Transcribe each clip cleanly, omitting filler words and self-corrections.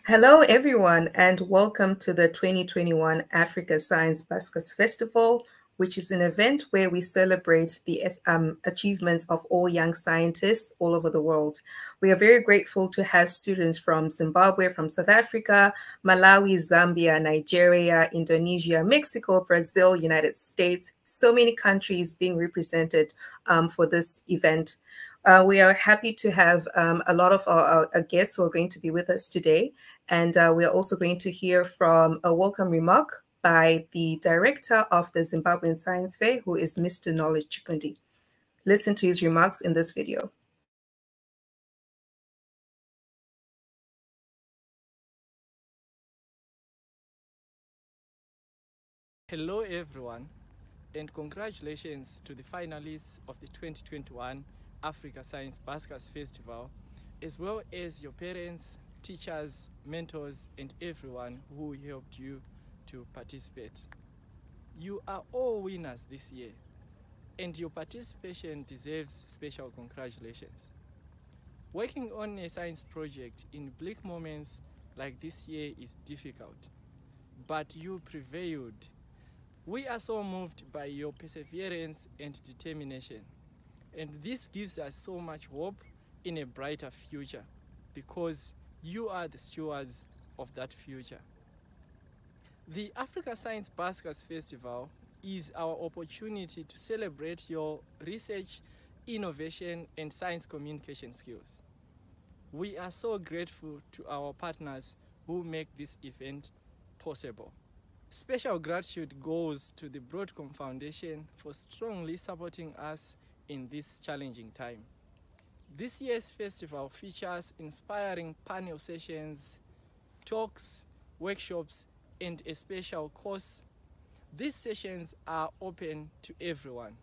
Hello, everyone, and welcome to the 2021 Africa Science Buskers Festival, which is an event where we celebrate the achievements of all young scientists all over the world. We are very grateful to have students from Zimbabwe, from South Africa, Malawi, Zambia, Nigeria, Indonesia, Mexico, Brazil, United States, so many countries being represented for this event. We are happy to have a lot of our guests who are going to be with us today. And we are also going to hear from a welcome remark by the director of the Zimbabwean Science Fair, who is Mr. Knowledge Chikundi. Listen to his remarks in this video. Hello everyone, and congratulations to the finalists of the 2021 Africa Science Buskers Festival, as well as your parents, teachers, mentors, and everyone who helped you to participate. You are all winners this year, and your participation deserves special congratulations. Working on a science project in bleak moments like this year is difficult, but you prevailed. We are so moved by your perseverance and determination, and this gives us so much hope in a brighter future, because you are the stewards of that future. The Africa Science Buskers Festival is our opportunity to celebrate your research, innovation, and science communication skills. We are so grateful to our partners who make this event possible. Special gratitude goes to the Broadcom Foundation for strongly supporting us in this challenging time. This year's festival features inspiring panel sessions, talks, workshops, and a special course. These sessions are open to everyone.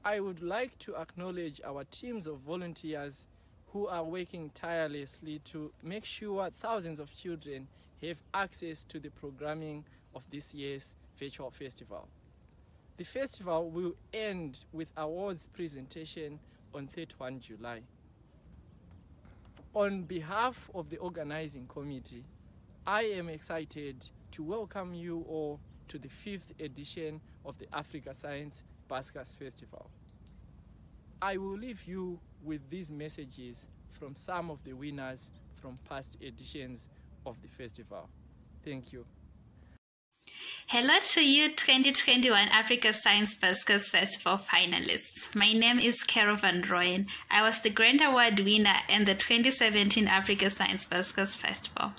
I would like to acknowledge our teams of volunteers who are working tirelessly to make sure thousands of children have access to the programming of this year's virtual festival. The festival will end with awards presentation on 31 July. On behalf of the organizing committee, I am excited to welcome you all to the 5th edition of the Africa Science Buskers Festival. I will leave you with these messages from some of the winners from past editions of the festival. Thank you. Hello to you 2021 Africa Science Buskers Festival finalists. My name is Carol Van Rooyen. I was the Grand Award winner in the 2017 Africa Science Buskers Festival.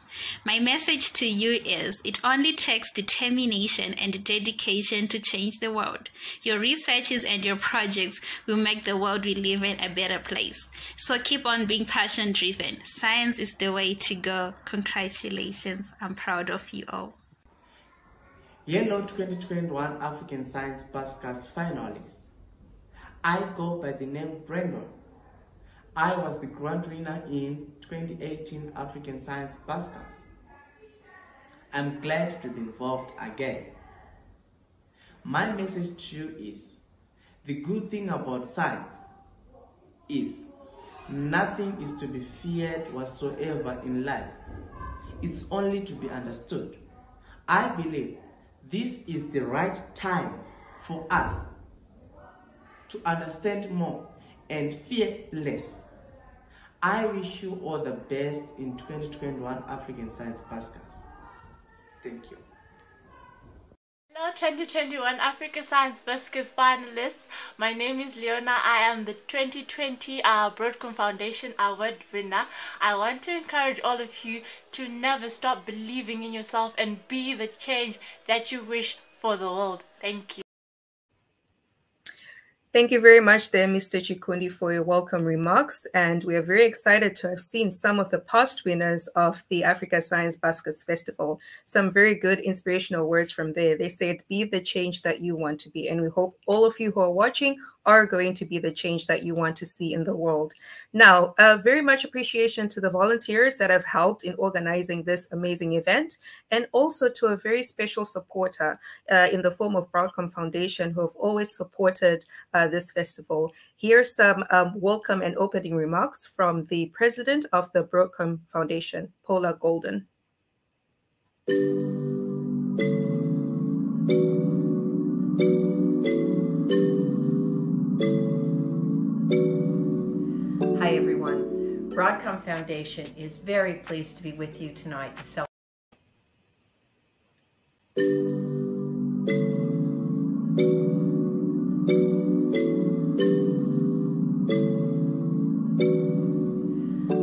My message to you is, it only takes determination and dedication to change the world. Your researches and your projects will make the world we live in a better place. So keep on being passion driven. Science is the way to go. Congratulations. I'm proud of you all. Hello 2021 African Science Buskers finalists. I go by the name Brandon. I was the grand winner in 2018 African Science Buskers. I'm glad to be involved again. My message to you is, the good thing about science is nothing is to be feared whatsoever in life. It's only to be understood. I believe this is the right time for us to understand more and fear less. I wish you all the best in 2021 African Science Buskers. Thank you. Hello 2021 Africa Science Buskers finalists. My name is Leona. I am the 2020 Broadcom Foundation Award winner. I want to encourage all of you to never stop believing in yourself and be the change that you wish for the world. Thank you. Thank you very much there, Mr. Chikundi, for your welcome remarks. And we are very excited to have seen some of the past winners of the Africa Science Buskers Festival. Some very good inspirational words from there. They said, be the change that you want to be. And we hope all of you who are watching are going to be the change that you want to see in the world. Now, very much appreciation to the volunteers that have helped in organizing this amazing event, and also to a very special supporter in the form of Broadcom Foundation, who have always supported this festival. Here's some welcome and opening remarks from the president of the Broadcom Foundation, Paula Golden. Hi everyone. Broadcom Foundation is very pleased to be with you tonight to celebrate.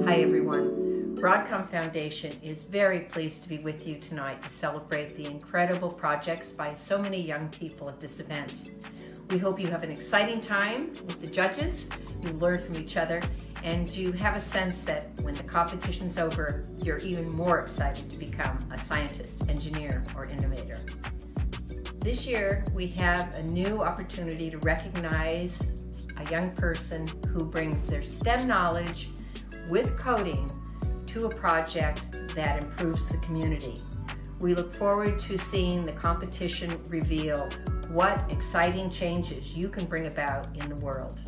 Hi everyone. Broadcom Foundation is very pleased to be with you tonight to celebrate the incredible projects by so many young people at this event. We hope you have an exciting time with the judges, you learn from each other, and you have a sense that when the competition's over, you're even more excited to become a scientist, engineer, or innovator. This year, we have a new opportunity to recognize a young person who brings their STEM knowledge with coding to a project that improves the community. We look forward to seeing the competition reveal what exciting changes you can bring about in the world.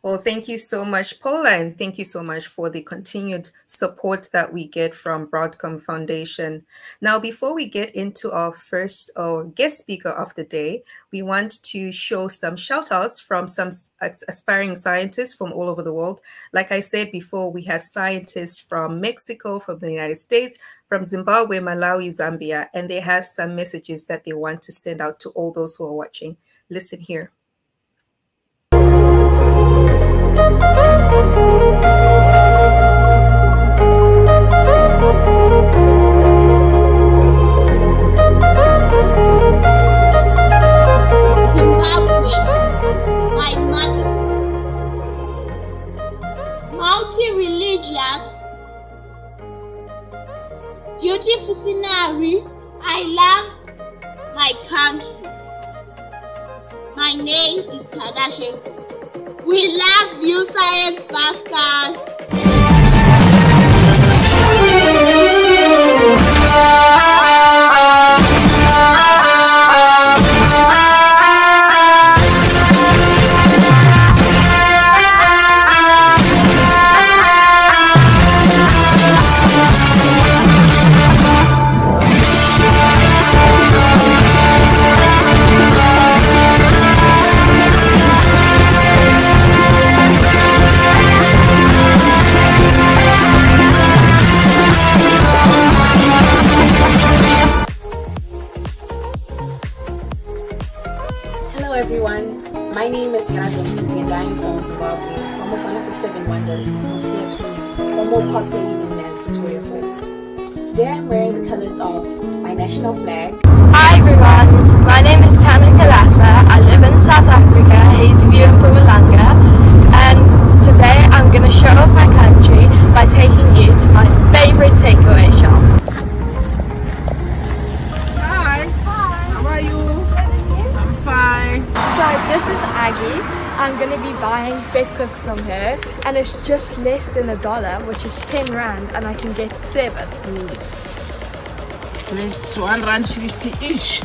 Well, thank you so much, Paula, and thank you so much for the continued support that we get from Broadcom Foundation. Now, before we get into our first guest speaker of the day, we want to show some shout outs from some aspiring scientists from all over the world. Like I said before, we have scientists from Mexico, from the United States, from Zimbabwe, Malawi, Zambia, and they have some messages that they want to send out to all those who are watching. Listen here. Zimbabwe, my mother. Multi-religious, beautiful scenery. I love my country. My name is Tadashe. We love you, Science Baskers. Everyone, my name is Kanato Mtiti and I am from Zimbabwe. I'm one of the 7 wonders in Seattle, or more popularly known as Victoria Falls. Today I'm wearing the colors of my national flag. Hi everyone, my name is Tana Kalasa. I live in South Africa, Hazyview in Mpumalanga, and today I'm going to show off my country by taking you to my favorite takeaway shop. So this is Aggie. I'm going to be buying Bedcook from her, and it's just less than $1, which is 10 Rand, and I can get 7. It's 1 Rand 50 each.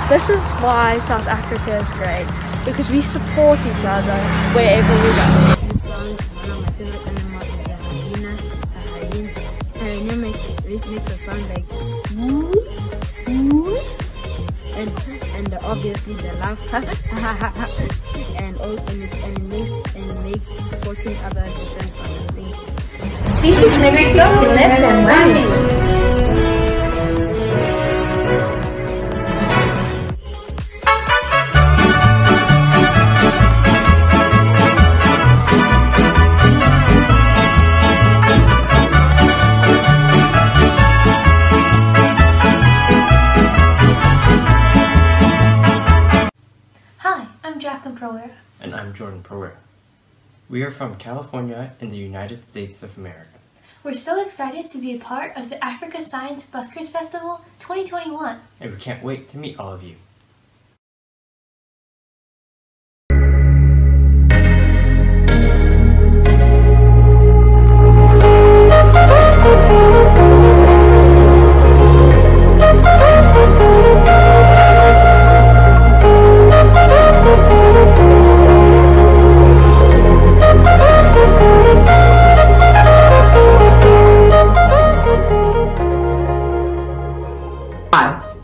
This is why South Africa is great, because we support each other wherever we go. This song is one of my favorite animals, is a hyena. A hyena makes a sound like woo, woo. And obviously the laugh and it makes 14 other different sounds. This is Mexico, let's and And I'm Jordan Perwer. We are from California in the United States of America. We're so excited to be a part of the Africa Science Buskers Festival 2021. And we can't wait to meet all of you.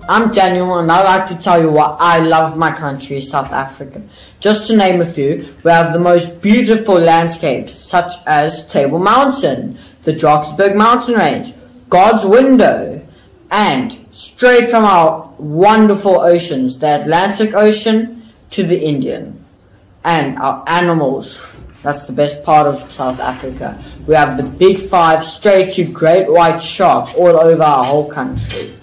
I'm Daniel and I'd like to tell you why I love my country, South Africa. Just to name a few, we have the most beautiful landscapes such as Table Mountain, the Drakensberg Mountain Range, God's Window, and straight from our wonderful oceans, the Atlantic Ocean to the Indian. And our animals, that's the best part of South Africa. We have the Big Five straight to great white sharks all over our whole country.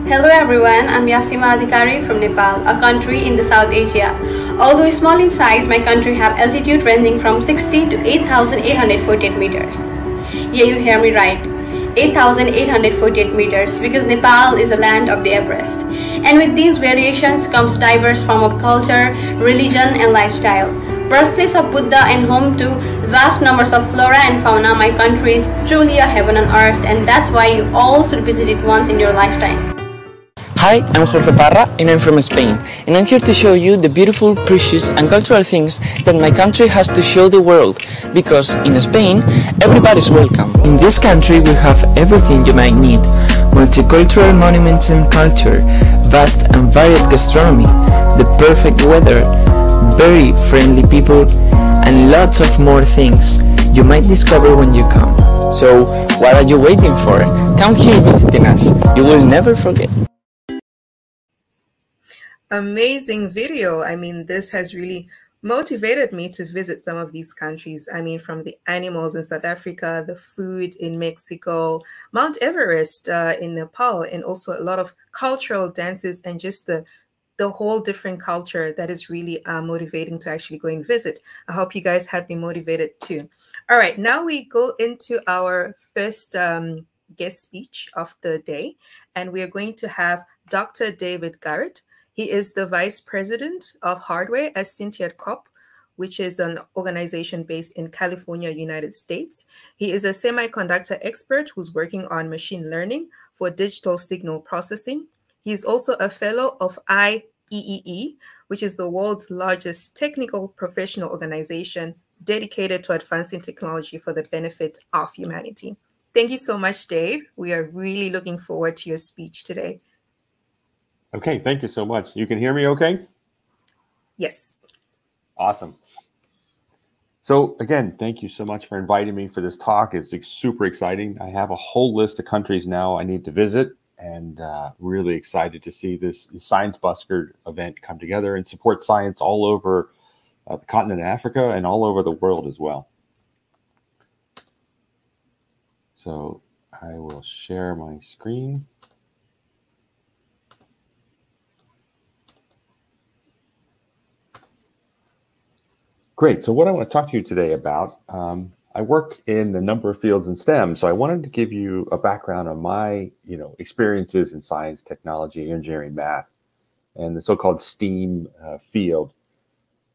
Hello everyone, I'm Yasima Adhikari from Nepal, a country in the South Asia. Although small in size, my country have altitude ranging from 60 to 8,848 meters. Yeah, you hear me right, 8,848 meters, because Nepal is a land of the Everest. And with these variations comes diverse form of culture, religion and lifestyle. Birthplace of Buddha and home to vast numbers of flora and fauna, my country is truly a heaven on earth, and that's why you all should visit it once in your lifetime. Hi, I'm Jorge Parra and I'm from Spain, and I'm here to show you the beautiful, precious and cultural things that my country has to show the world, because in Spain, everybody's welcome. In this country we have everything you might need: multicultural monuments and culture, vast and varied gastronomy, the perfect weather, very friendly people, and lots of more things you might discover when you come. So, what are you waiting for? Come here visiting us, you will never forget. Amazing video. I mean, this has really motivated me to visit some of these countries. I mean, from the animals in South Africa, the food in Mexico, Mount Everest in Nepal, and also a lot of cultural dances and just the whole different culture that is really motivating to actually go and visit. I hope you guys have been motivated too. All right, now we go into our first guest speech of the day, and we are going to have Dr. David Garrett. He is the Vice President of Hardware at Synthiat Corp, which is an organization based in California, United States. He is a semiconductor expert who's working on machine learning for digital signal processing. He is also a fellow of IEEE, which is the world's largest technical professional organization dedicated to advancing technology for the benefit of humanity. Thank you so much, Dave. We are really looking forward to your speech today. Okay, thank you so much. You can hear me okay? Yes. Awesome. So again, thank you so much for inviting me for this talk. It's super exciting. I have a whole list of countries now I need to visit, and really excited to see this Science Busker event come together and support science all over the continent of Africa and all over the world as well. So I will share my screen. Great. So what I want to talk to you today about, I work in a number of fields in STEM, so I wanted to give you a background on my, experiences in science, technology, engineering, math, and the so-called STEAM field.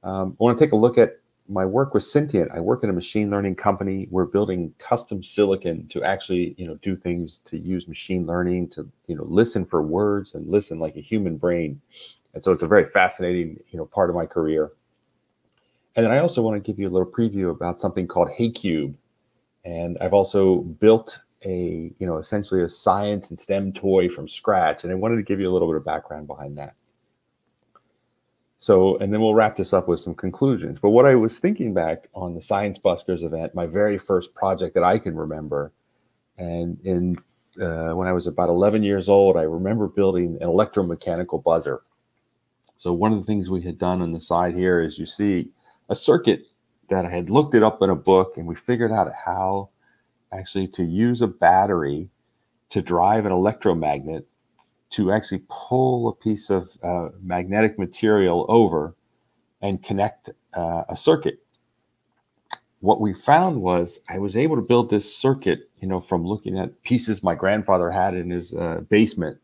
I want to take a look at my work with Synthiat. I work in a machine learning company. We're building custom silicon to actually, do things to use machine learning to, listen for words and listen like a human brain. And so it's a very fascinating, part of my career. And then I also want to give you a little preview about something called HeyCube. And I've also built a, essentially a science and STEM toy from scratch. And I wanted to give you a little bit of background behind that. So, and then we'll wrap this up with some conclusions. But what I was thinking back on the Science Buskers event, my very first project that I can remember, and when I was about 11 years old, I remember building an electromechanical buzzer. So one of the things we had done on the side here is you see a circuit that I had looked it up in a book, and we figured out how actually to use a battery to drive an electromagnet to actually pull a piece of magnetic material over and connect a circuit. What we found was I was able to build this circuit, from looking at pieces my grandfather had in his basement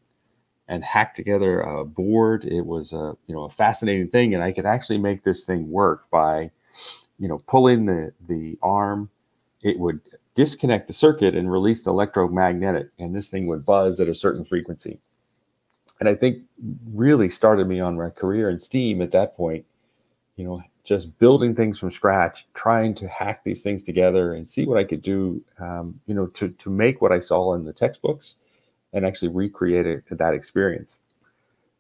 and hack together a board. It was a fascinating thing, and I could actually make this thing work by pulling the arm. It would disconnect the circuit and release the electromagnetic, and this thing would buzz at a certain frequency. And I think really started me on my career in STEAM at that point, just building things from scratch, trying to hack these things together and see what I could do, to make what I saw in the textbooks and actually recreate that experience.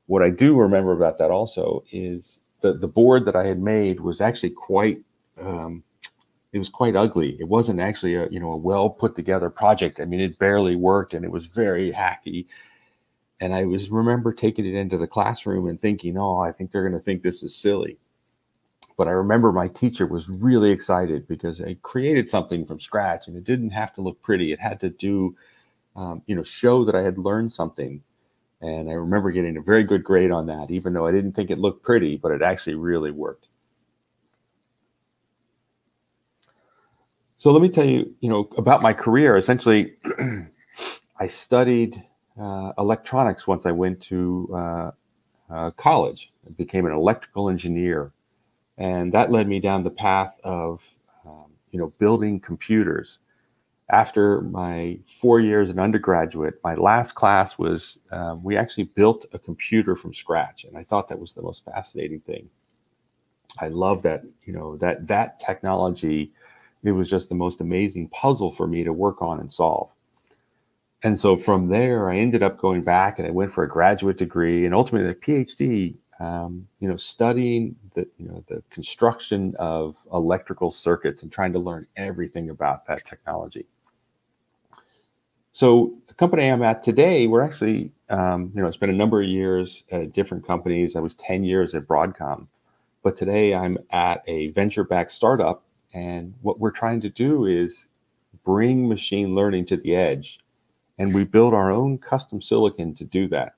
What I do remember about that also is the board that I had made was actually quite, it was quite ugly. It wasn't actually a well put together project. I mean, it barely worked and it was very hacky. And I remember taking it into the classroom and thinking, oh, I think they're going to think this is silly. But I remember my teacher was really excited because I created something from scratch, and it didn't have to look pretty. It had to do, show that I had learned something. And I remember getting a very good grade on that, even though I didn't think it looked pretty, but it actually really worked. So let me tell you, about my career. Essentially, I studied electronics once I went to college. I became an electrical engineer. And that led me down the path of, building computers. After my 4 years as an undergraduate, my last class was, we actually built a computer from scratch. And I thought that was the most fascinating thing. I love that, that technology, it was just the most amazing puzzle for me to work on and solve. And so from there, I ended up going back and I went for a graduate degree and ultimately a PhD, studying the construction of electrical circuits and trying to learn everything about that technology. So the company I'm at today, we're actually, I spent a number of years at different companies. I was 10 years at Broadcom, but today I'm at a venture-backed startup. And what we're trying to do is bring machine learning to the edge. And we build our own custom silicon to do that.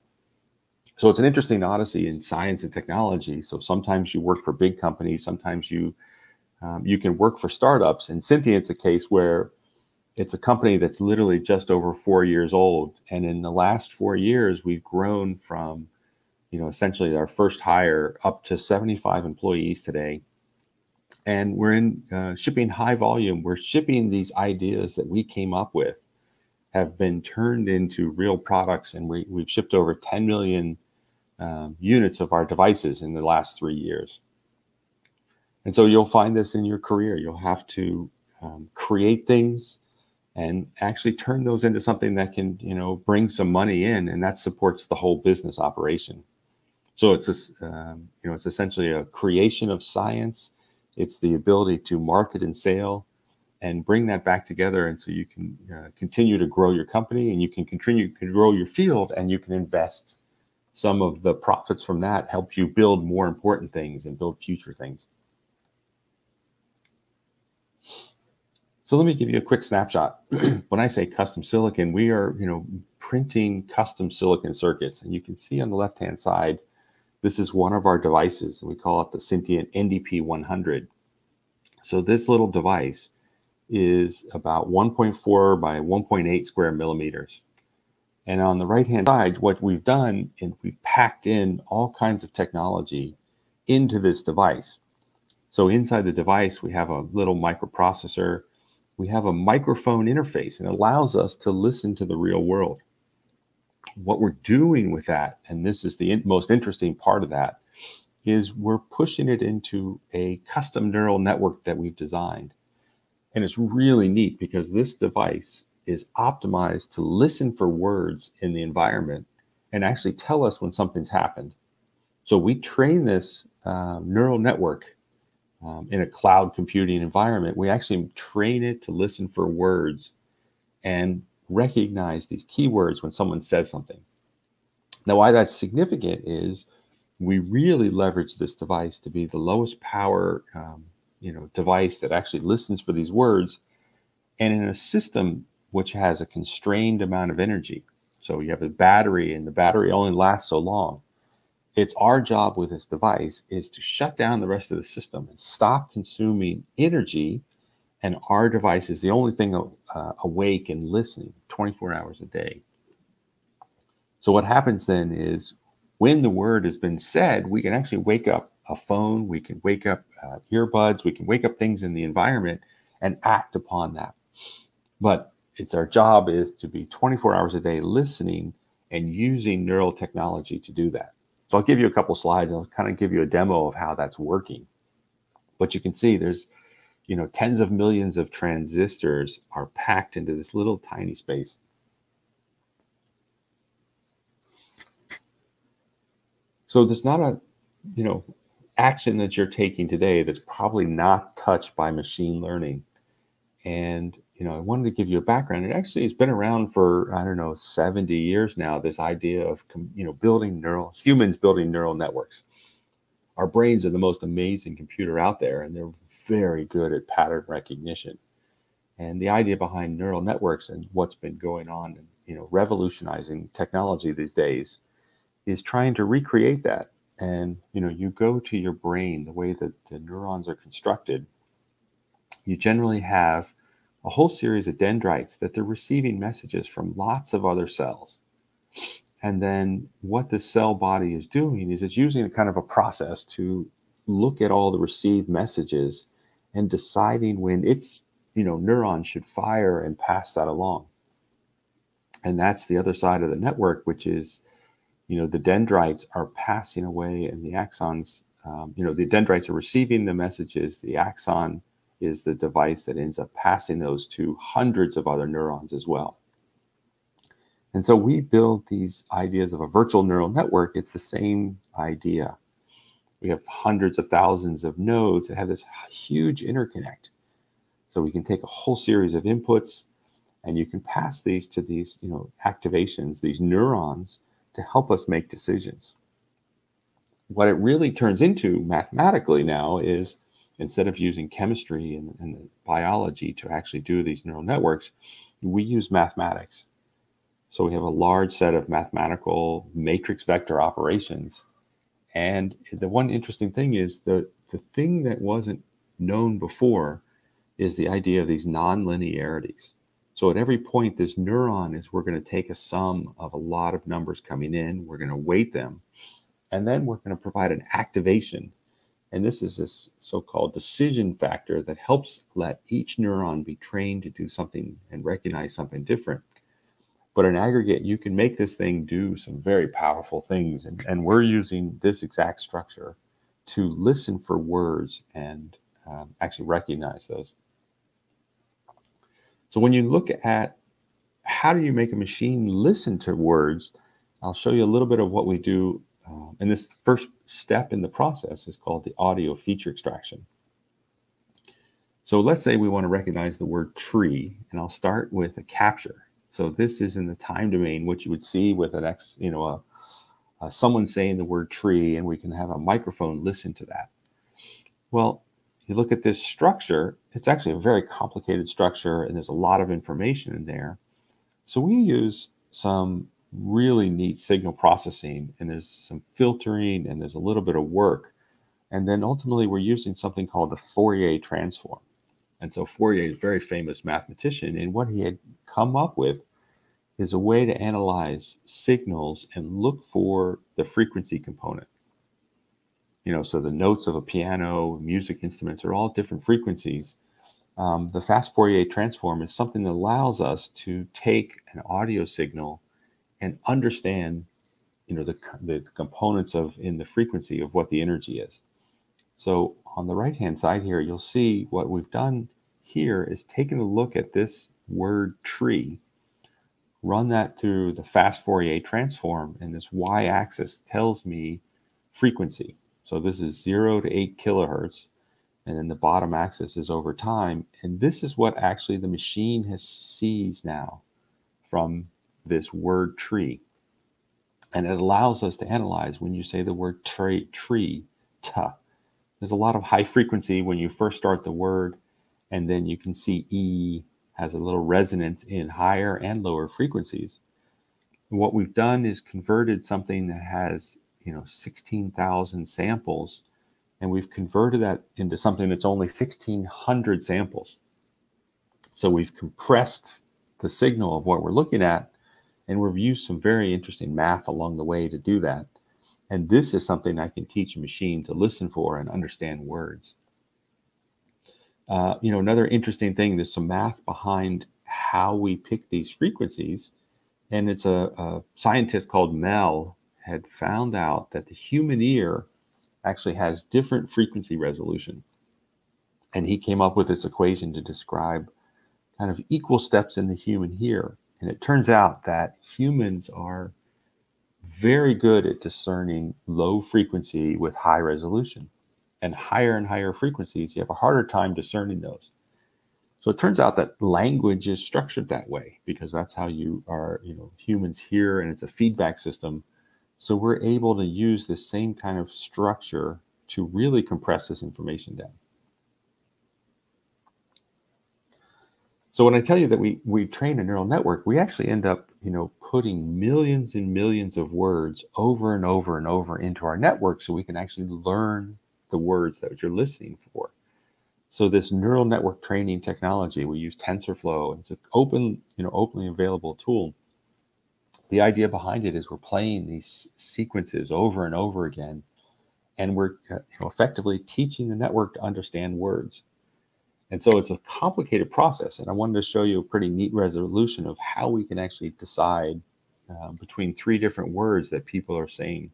So it's an interesting odyssey in science and technology. So sometimes you work for big companies, sometimes you can work for startups. And Synthient's a case where it's a company that's literally just over 4 years old. And in the last 4 years, we've grown from, essentially our first hire up to 75 employees today. And we're in shipping high volume. We're shipping these ideas that we came up with have been turned into real products. And we've shipped over 10 million units of our devices in the last 3 years. And so you'll find this in your career. You'll have to create things and actually turn those into something that can, bring some money in, and that supports the whole business operation. So it's it's essentially a creation of science. It's the ability to market and sell and bring that back together. And so you can continue to grow your company, and you can continue to grow your field, and you can invest some of the profits from that, help you build more important things and build future things. So let me give you a quick snapshot. When I say custom silicon, we are, printing custom silicon circuits. And you can see on the left-hand side, this is one of our devices. We call it the Synthient NDP100. So this little device is about 1.4 by 1.8 square millimeters. And on the right-hand side, what we've done is we've packed in all kinds of technology into this device. So inside the device, we have a little microprocessor. We have a microphone interface, and it allows us to listen to the real world. What we're doing with that, and this is the most interesting part of that, is we're pushing it into a custom neural network that we've designed. And it's really neat because this device is optimized to listen for words in the environment and actually tell us when something's happened. So we train this neural network in a cloud computing environment. We actually train it to listen for words and recognize these keywords when someone says something. Now, why that's significant is we really leverage this device to be the lowest power device that actually listens for these words, and in a system which has a constrained amount of energy. So you have a battery, and the battery only lasts so long. It's our job with this device is to shut down the rest of the system and stop consuming energy, and our device is the only thing awake and listening 24 hours a day. So what happens then is when the word has been said, we can actually wake up a phone, we can wake up earbuds, we can wake up things in the environment and act upon that. But it's our job is to be 24 hours a day listening and using neural technology to do that. So I'll give you a couple slides. I'll kind of give you a demo of how that's working. But you can see there's, tens of millions of transistors are packed into this little tiny space. So there's not a, action that you're taking today that's probably not touched by machine learning. And, I wanted to give you a background. It actually has been around for, 70 years now, this idea of, humans building neural networks. Our brains are the most amazing computer out there, and they're very good at pattern recognition. And the idea behind neural networks and what's been going on and, revolutionizing technology these days is trying to recreate that. And, you go to your brain, the way that the neurons are constructed, you generally have a whole series of dendrites that they're receiving messages from lots of other cells. And then what the cell body is doing is it's using a kind of a process to look at all the received messages and deciding when its, neurons should fire and pass that along. And that's the other side of the network, which is, the dendrites are passing away and the axons, the dendrites are receiving the messages. The axon is the device that ends up passing those to hundreds of other neurons as well. And so we build these ideas of a virtual neural network. It's the same idea. We have hundreds of thousands of nodes that have this huge interconnect. So we can take a whole series of inputs and you can pass these to these, activations, these neurons, to help us make decisions. What it really turns into mathematically now is, instead of using chemistry and biology to actually do these neural networks, we use mathematics. So we have a large set of mathematical matrix vector operations. And the one interesting thing is the thing that wasn't known before is the idea of these nonlinearities. So at every point, this neuron we're going to take a sum of a lot of numbers coming in, we're going to weight them, and then we're going to provide an activation. And this is this so-called decision factor that helps let each neuron be trained to do something and recognize something different. But in aggregate, you can make this thing do some very powerful things. And we're using this exact structure to listen for words and actually recognize those. So when you look at how do you make a machine listen to words, I'll show you a little bit of what we do. And this first step in the process is called the audio feature extraction. So let's say we want to recognize the word tree, and I'll start with a capture. So this is in the time domain, which you would see with an someone saying the word tree, and we can have a microphone listen to that. Well, you look at this structure, it's actually a very complicated structure, and there's a lot of information in there. So we use some really neat signal processing, and there's some filtering, and there's a little bit of work. And then ultimately, we're using something called the Fourier transform. And so Fourier is a very famous mathematician, and what he had come up with is a way to analyze signals and look for the frequency component. So the notes of a piano, music instruments are all different frequencies. The fast Fourier transform is something that allows us to take an audio signal and understand, the components in the frequency of what the energy is. So on the right-hand side here, you'll see what we've done here is taken a look at this word tree, run that through the fast Fourier transform, and this y-axis tells me frequency. So this is 0 to 8 kilohertz. And then the bottom axis is over time. And this is what actually the machine sees now from this word tree. And it allows us to analyze when you say the word tree, ta. There's a lot of high frequency when you first start the word, and then you can see E has a little resonance in higher and lower frequencies. And what we've done is converted something that has, 16,000 samples, and we've converted that into something that's only 1,600 samples. So we've compressed the signal of what we're looking at, and we've used some very interesting math along the way to do that. And this is something I can teach a machine to listen for and understand words. Another interesting thing, there's some math behind how we pick these frequencies. And it's a scientist called Mel had found out that the human ear actually has different frequency resolution. And he came up with this equation to describe kind of equal steps in the human ear. And it turns out that humans are very good at discerning low frequency with high resolution. And higher frequencies, you have a harder time discerning those. So it turns out that language is structured that way because that's how humans hear, and it's a feedback system. So we're able to use this same kind of structure to really compress this information down. So when I tell you that we train a neural network, we actually end up, putting millions and millions of words over and over and over into our network so we can actually learn the words that you're listening for. So this neural network training technology, we use TensorFlow. It's an openly available tool. The idea behind it is we're playing these sequences over and over again, and we're effectively teaching the network to understand words. And so it's a complicated process, and I wanted to show you a pretty neat resolution of how we can actually decide between 3 different words that people are saying.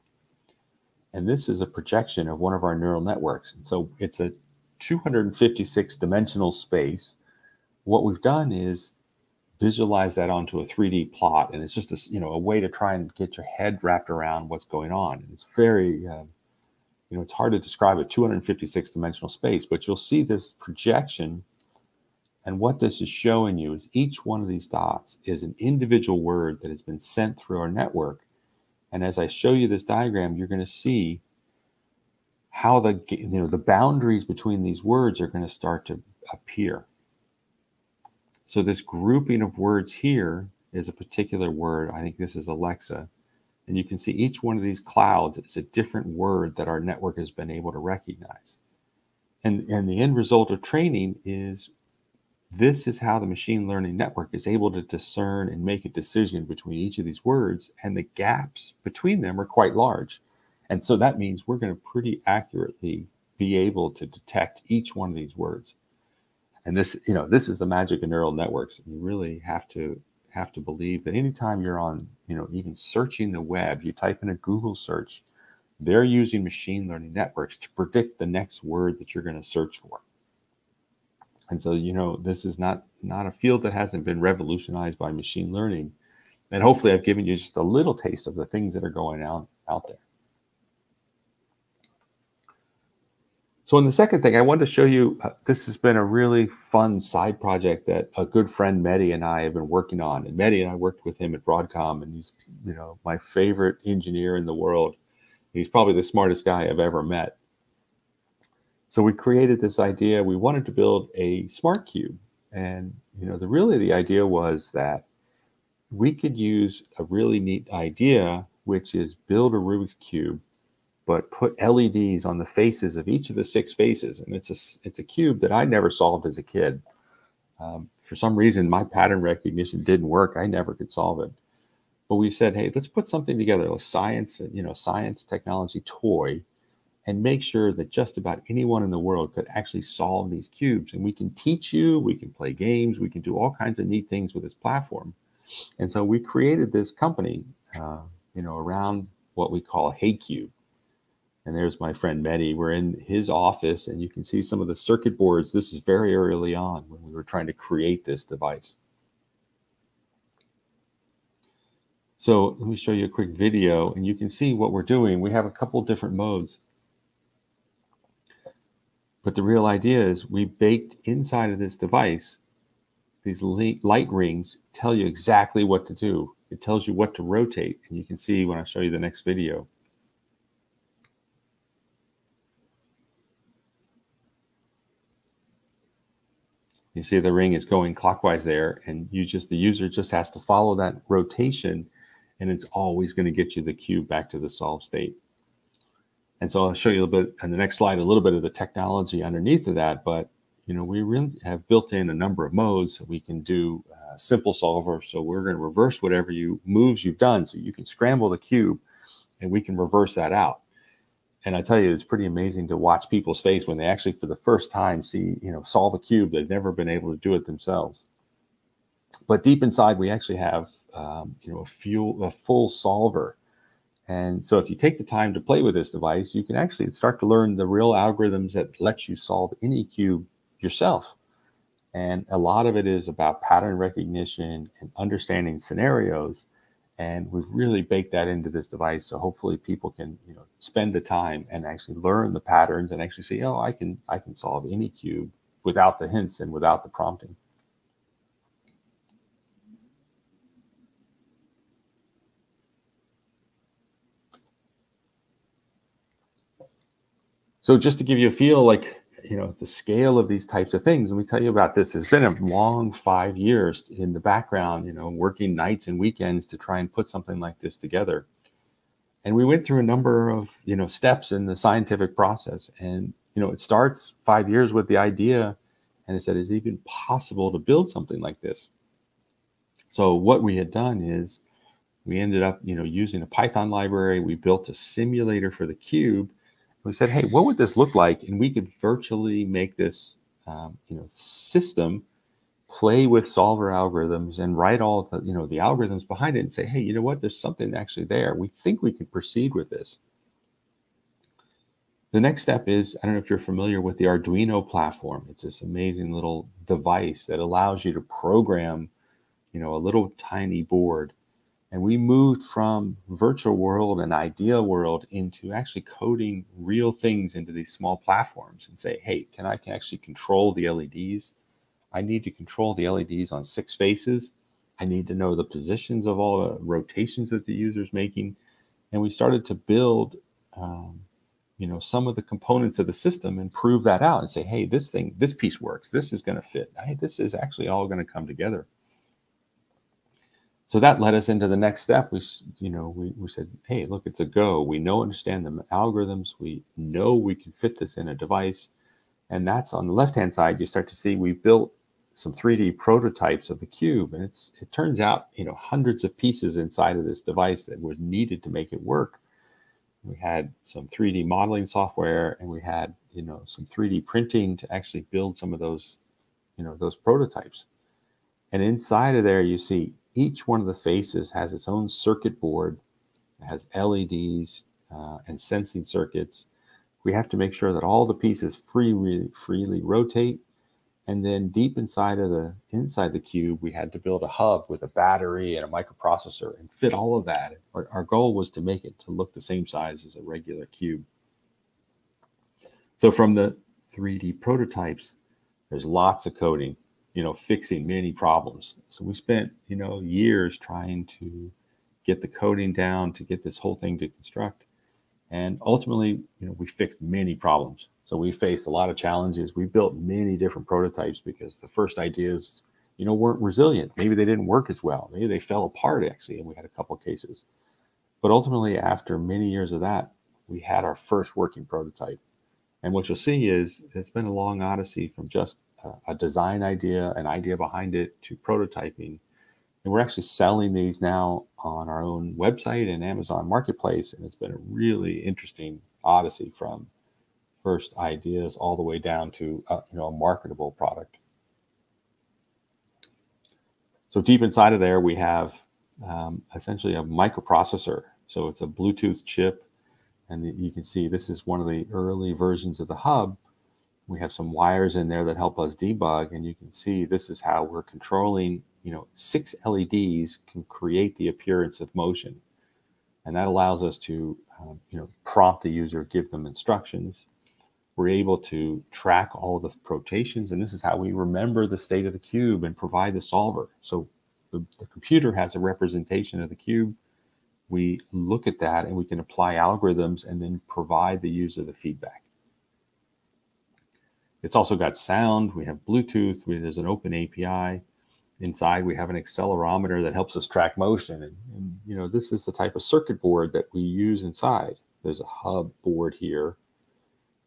And this is a projection of one of our neural networks. And so it's a 256 dimensional space. What we've done is visualize that onto a 3D plot, and it's just a way to try and get your head wrapped around what's going on. And it's very it's hard to describe a 256 dimensional space, but you'll see this projection, and what this is showing you is each one of these dots is an individual word that has been sent through our network. And as I show you this diagram, you're going to see how the boundaries between these words are going to start to appear. So this grouping of words here is a particular word. I think this is Alexa. And you can see each one of these clouds is a different word that our network has been able to recognize. And the end result of training is this is how the machine learning network is able to discern and make a decision between each of these words, and the gaps between them are quite large. And so that means we're going to pretty accurately be able to detect each one of these words. And this is the magic of neural networks. You really have to believe that anytime you're on, even searching the web, you type in a Google search, they're using machine learning networks to predict the next word that you're going to search for. And so, this is not a field that hasn't been revolutionized by machine learning. And hopefully I've given you just a little taste of the things that are going out there. So in the second thing, I wanted to show you, this has been a really fun side project that a good friend, Mehdi, and I have been working on. And Mehdi and I worked with him at Broadcom, and he's, my favorite engineer in the world. He's probably the smartest guy I've ever met. So we created this idea. We wanted to build a smart cube. And, the idea was that we could use a really neat idea, which is build a Rubik's Cube, but put LEDs on the faces of each of the 6 faces. And it's a cube that I never solved as a kid. For some reason, my pattern recognition didn't work. I never could solve it. But we said, hey, let's put something together, a science technology toy, and make sure that just about anyone in the world could actually solve these cubes. And we can teach you, we can play games, we can do all kinds of neat things with this platform. And so we created this company, around what we call HeyCube. And there's my friend Mehdi. We're in his office, and you can see some of the circuit boards. This is very early on when we were trying to create this device. So let me show you a quick video and you can see what we're doing. We have a couple different modes. But the real idea is we baked inside of this device, these light rings tell you exactly what to do. It tells you what to rotate. And you can see when I show you the next video. You see the ring is going clockwise there, and the user just has to follow that rotation, and it's always going to get you the cube back to the solved state. And so I'll show you a little bit on the next slide, a little bit of the technology underneath of that. But we really have built in a number of modes that we can do simple solver. So we're going to reverse whatever moves you've done, so you can scramble the cube, and we can reverse that out. And I tell you, it's pretty amazing to watch people's face when they actually, for the first time, see, solve a cube. They've never been able to do it themselves. But deep inside, we actually have, a full solver. And so if you take the time to play with this device, you can actually start to learn the real algorithms that let you solve any cube yourself. And a lot of it is about pattern recognition and understanding scenarios. And we've really baked that into this device, so hopefully people can, spend the time and actually learn the patterns and actually say, oh, I can solve any cube without the hints and without the prompting. So just to give you a feel, the scale of these types of things, and we tell you about this, it's been a long 5 years in the background, working nights and weekends to try and put something like this together. And we went through a number of, steps in the scientific process. And, it starts 5 years with the idea, and it said, is it even possible to build something like this? So what we had done is we ended up, using a Python library. We built a simulator for the cube. We said, hey, what would this look like? And we could virtually make this, system play with solver algorithms and write all the, the algorithms behind it and say, hey, you know what? There's something actually there. We think we can proceed with this. The next step is, I don't know if you're familiar with the Arduino platform. It's this amazing little device that allows you to program, a little tiny board. And we moved from virtual world and idea world into actually coding real things into these small platforms and say, hey, can I actually control the LEDs? I need to control the LEDs on 6 faces. I need to know the positions of all the rotations that the user's making. And we started to build, some of the components of the system and prove that out and say, hey, this piece works. This is going to fit. Hey, this is actually all going to come together. So that led us into the next step. We said, hey, look, it's a go. We understand the algorithms. We know we can fit this in a device. And that's on the left-hand side. You start to see we built some 3D prototypes of the cube. And it turns out, hundreds of pieces inside of this device that was needed to make it work. We had some 3D modeling software, and we had, some 3D printing to actually build some of those, those prototypes. And inside of there, you see each one of the faces has its own circuit board. It has LEDs and sensing circuits. We have to make sure that all the pieces freely rotate. And then deep inside the cube, we had to build a hub with a battery and a microprocessor and fit all of that. Our goal was to make it to look the same size as a regular cube. So from the 3D prototypes, there's lots of coding, fixing many problems. So we spent, years trying to get the coding down to get this whole thing to construct. And ultimately, we fixed many problems. So we faced a lot of challenges. We built many different prototypes because the first ideas, weren't resilient. Maybe they didn't work as well. Maybe they fell apart, actually, and we had a couple of cases. But ultimately, after many years of that, we had our first working prototype. And what you'll see is it's been a long odyssey from just a design idea, an idea behind it, to prototyping. And we're actually selling these now on our own website and Amazon Marketplace. And it's been a really interesting odyssey from first ideas all the way down to a marketable product. So deep inside of there, we have essentially a microprocessor. So it's a Bluetooth chip. And you can see this is one of the early versions of the hub. We have some wires in there that help us debug. And you can see this is how we're controlling 6 LEDs can create the appearance of motion. And that allows us to, prompt the user, give them instructions. We're able to track all the rotations, and this is how we remember the state of the cube and provide the solver. So the computer has a representation of the cube. We look at that and we can apply algorithms and then provide the user the feedback. It's also got sound. We have Bluetooth. There's an open API. Inside, we have an accelerometer that helps us track motion. And this is the type of circuit board that we use inside. There's a hub board here.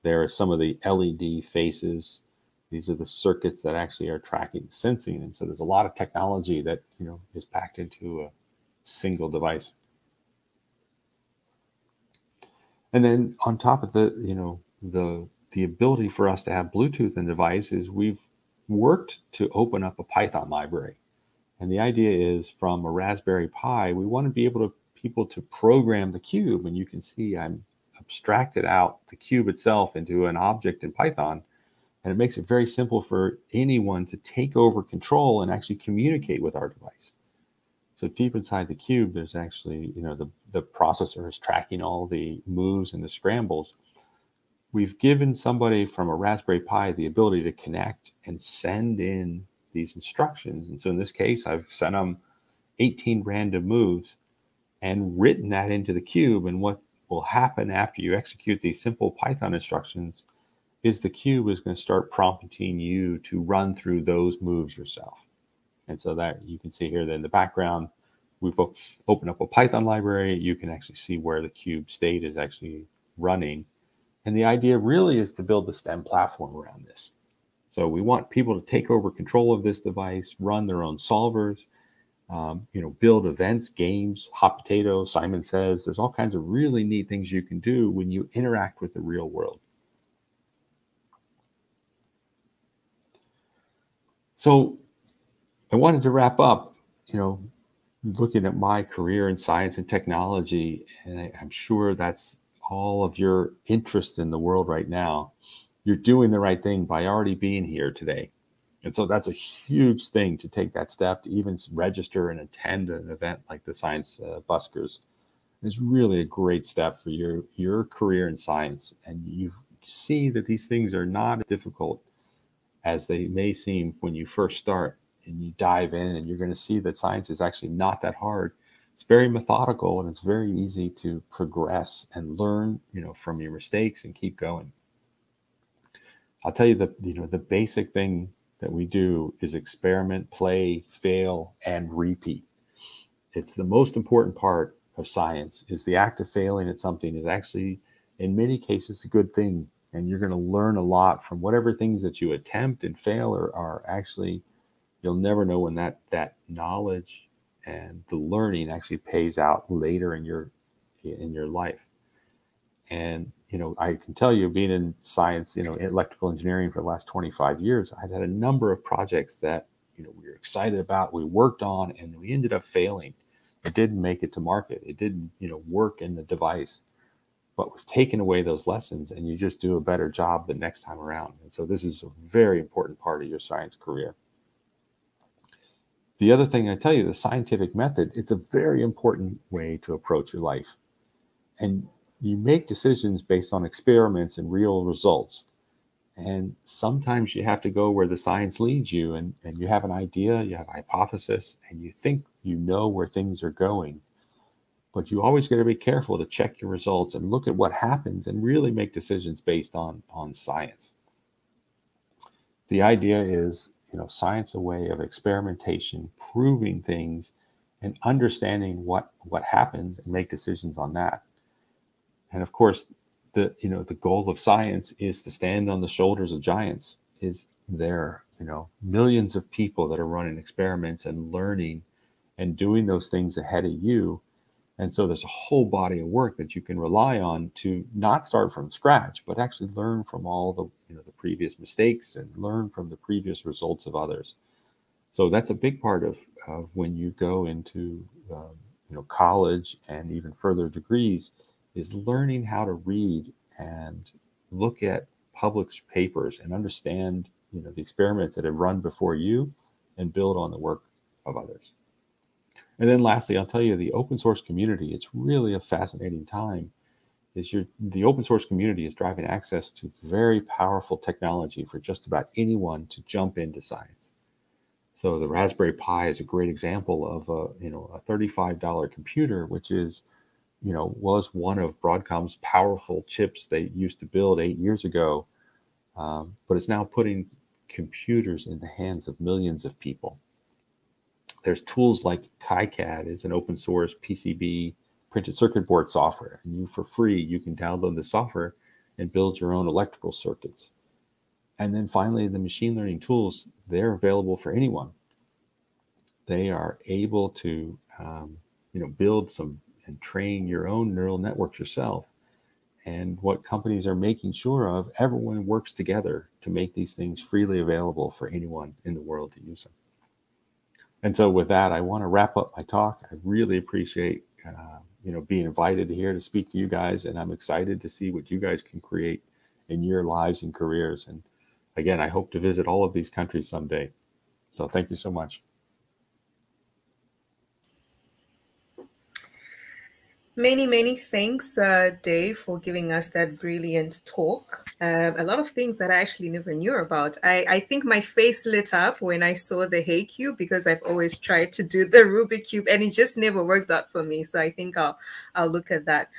There are some of the LED faces. These are the circuits that actually are tracking sensing. And so there's a lot of technology that, is packed into a single device. And then on top of the ability for us to have Bluetooth in devices, we've worked to open up a Python library. And the idea is, from a Raspberry Pi, we want to be able to people to program the cube. And you can see I'm abstracted out the cube itself into an object in Python. And it makes it very simple for anyone to take over control and actually communicate with our device. So deep inside the cube, there's actually, the processor is tracking all the moves and the scrambles. We've given somebody from a Raspberry Pi the ability to connect and send in these instructions. And so in this case, I've sent them 18 random moves and written that into the cube. And what will happen after you execute these simple Python instructions is the cube is going to start prompting you to run through those moves yourself. And so that you can see here that in the background, we've opened up a Python library. You can actually see where the cube state is actually running. And the idea really is to build the STEM platform around this. So we want people to take over control of this device, run their own solvers, build events, games, hot potato, Simon Says. There's all kinds of really neat things you can do when you interact with the real world. So I wanted to wrap up, looking at my career in science and technology, and I'm sure that's all of your interest in the world right now. You're doing the right thing by already being here today. And so that's a huge thing to take that step, to even register and attend an event like the Science Buskers. It's really a great step for your career in science. And you see that these things are not as difficult as they may seem when you first start and you dive in, and you're going to see that science is actually not that hard. It's very methodical, and it's very easy to progress and learn, from your mistakes and keep going. I'll tell you the basic thing that we do is experiment, play, fail, and repeat. It's the most important part of science. Is the act of failing at something is actually, in many cases, a good thing. And you're going to learn a lot from whatever things that you attempt and fail are actually, you'll never know when that knowledge and the learning actually pays out later in your life. And, I can tell you, being in science, electrical engineering for the last 25 years, I'd had a number of projects that, we were excited about, we worked on, and we ended up failing. It didn't make it to market. It didn't, work in the device. But we've taken away those lessons, and you just do a better job the next time around. And so this is a very important part of your science career. The other thing I tell you, the scientific method, it's a very important way to approach your life. And you make decisions based on experiments and real results. And sometimes you have to go where the science leads you, and you have an idea, you have a hypothesis, and you think you know where things are going. But you always got to be careful to check your results and look at what happens and really make decisions based on science. The idea is, science a way of experimentation, proving things, and understanding what happens and make decisions on that. And of course, the goal of science is to stand on the shoulders of giants. Is there, millions of people that are running experiments and learning and doing those things ahead of you. And so there's a whole body of work that you can rely on to not start from scratch, but actually learn from all the previous mistakes and learn from the previous results of others. So that's a big part of when you go into college and even further degrees, is learning how to read and look at published papers and understand the experiments that have run before you and build on the work of others. And then lastly, I'll tell you, the open source community, it's really a fascinating time. The open source community is driving access to very powerful technology for just about anyone to jump into science. So the Raspberry Pi is a great example of a $35 computer, which is, was one of Broadcom's powerful chips they used to build 8 years ago, but it's now putting computers in the hands of millions of people. There's tools like KiCad is an open source PCB printed circuit board software, and for free you can download the software and build your own electrical circuits. And then finally, the machine learning tools, they're available for anyone. They are able to build some and train your own neural networks yourself. And what companies are making sure of, everyone works together to make these things freely available for anyone in the world to use them. And so with that, I want to wrap up my talk. I really appreciate being invited here to speak to you guys, and I'm excited to see what you guys can create in your lives and careers. And again, I hope to visit all of these countries someday. So thank you so much. Many, many thanks, Dave, for giving us that brilliant talk. A lot of things that I actually never knew about. I think my face lit up when I saw the Hey Cube, because I've always tried to do the Rubik Cube and it just never worked out for me. So I think I'll look at that.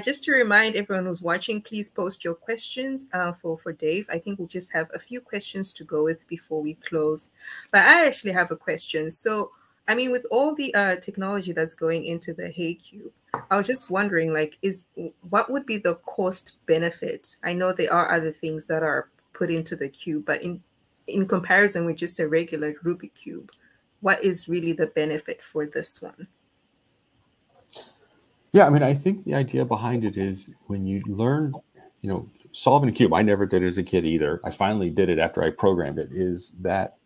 Just to remind everyone who's watching, please post your questions for Dave. I think we'll just have a few questions to go with before we close. But I actually have a question. So, I mean, with all the technology that's going into the Hey Cube, I was just wondering, what would be the cost benefit? I know there are other things that are put into the cube, but in comparison with just a regular Rubik Cube, what is really the benefit for this one? Yeah, I mean, I think the idea behind it is when you learn, solving a cube, I never did it as a kid either. I finally did it after I programmed it, is that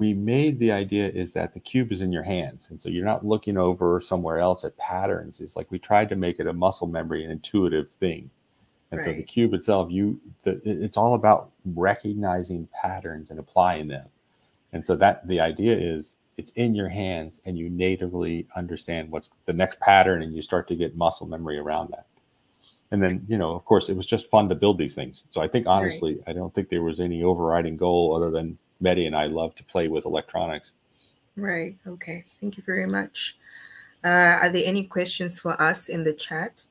we made the idea is that the cube is in your hands. And so you're not looking over somewhere else at patterns. It's like we tried to make it a muscle memory, an intuitive thing. And so the cube itself, it's all about recognizing patterns and applying them. And so the idea is it's in your hands and you natively understand what's the next pattern and you start to get muscle memory around that. And then, of course, it was just fun to build these things. So I think, honestly, I don't think there was any overriding goal other than Mehdi and I love to play with electronics. Right. Okay. Thank you very much. Are there any questions for us in the chat?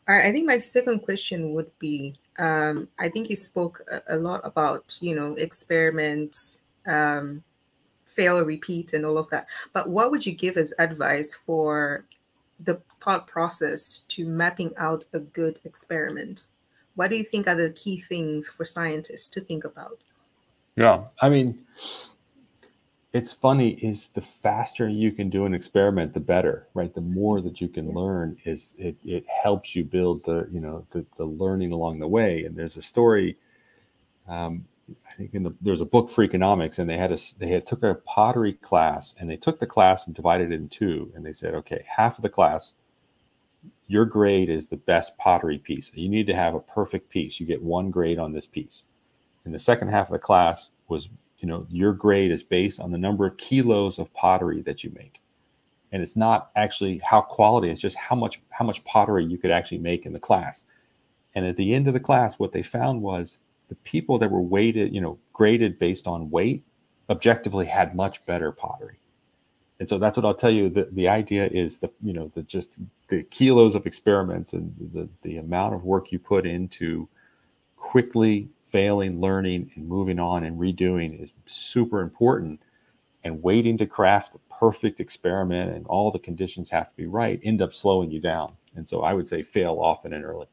All right. I think my second question would be, I think you spoke a lot about, experiments, fail, repeat, and all of that. But what would you give as advice for the thought process to mapping out a good experiment? What do you think are the key things for scientists to think about? Yeah, I mean, it's funny, is the faster you can do an experiment, the better, right? The more that you can learn, is it helps you build the learning along the way. And there's a story, I think there's a book, Freakonomics, and they took a pottery class, and they took the class and divided it in two, and they said, okay, half of the class, your grade is the best pottery piece. You need to have a perfect piece. You get 1 grade on this piece. And the second half of the class was, your grade is based on the number of kilos of pottery that you make. And it's not actually how quality, it's just how much pottery you could actually make in the class. And at the end of the class, what they found was the people that were weighted, graded based on weight, objectively had much better pottery. And so that's what I'll tell you. The idea is the kilos of experiments and the amount of work you put into quickly failing, learning, and moving on and redoing is super important. And waiting to craft the perfect experiment and all the conditions have to be right end up slowing you down. And so I would say fail often and early.